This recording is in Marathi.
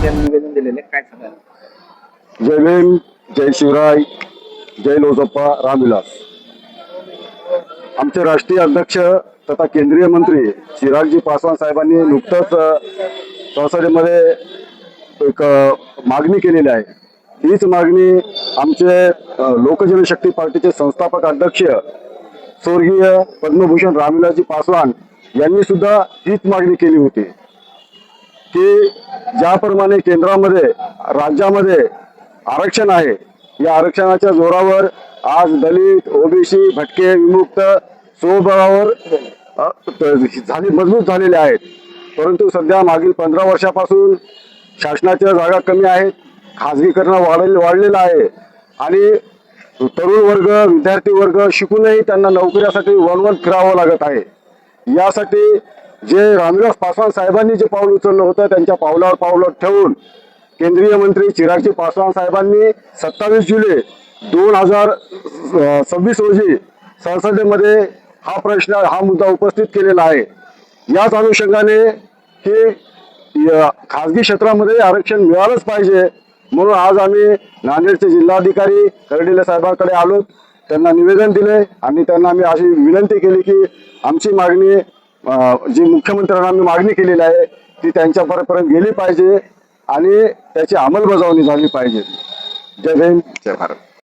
त्यांनी निवेदन दिलेले, काय सांगाल? जय भीम, जय शिवराय, जय लोजप्पा रामविलास। आमचे राष्ट्रीय अध्यक्ष तथा केंद्रीय मंत्री चिरागजी पासवान साहेबांनी नुकतंच संसदेमध्ये एक मागणी केलेली आहे। हीच मागणी आमचे लोकजनशक्ती पार्टीचे संस्थापक अध्यक्ष स्वर्गीय पद्मभूषण रामविलासजी पासवान यांनी सुद्धा हीच मागणी केली होती की ज्याप्रमाणे केंद्रामध्ये राज्यामध्ये आरक्षण आहे, या आरक्षणाच्या जोरावर आज दलित, ओबीसी, भटके, विमुक्त स्वबळावर मजबूत झालेले आहेत। परंतु सध्या मागील 15 वर्षापासून शासनाच्या जागा कमी आहेत, खाजगीकरण वाढलेलं आहे आणि तरुण वर्ग, विद्यार्थी वर्ग शिकूनही त्यांना नोकरीसाठी वणवण फिरावं लागत आहे। यासाठी जे रामविलास पासवान साहेबांनी जे पाऊल उचललं होतं, त्यांच्या पावलावर पाऊल ठेवून केंद्रीय मंत्री चिरागजी पासवान साहेबांनी 27 जुलै 2026 रोजी संसदेमध्ये हा मुद्दा उपस्थित केलेला आहे। याच अनुषंगाने की खाजगी क्षेत्रामध्ये आरक्षण मिळालंच पाहिजे म्हणून आज आम्ही नांदेडचे जिल्हाधिकारी कर्डिले साहेबांकडे आलो, त्यांना निवेदन दिले आणि त्यांना आम्ही अशी विनंती केली की आमची मागणी जी मुख्यमंत्र्यांना आम्ही मागणी केलेली आहे ती त्यांच्यापर्यंत गेली पाहिजे आणि त्याची अंमलबजावणी झाली पाहिजे। जय भीम, जय भारत।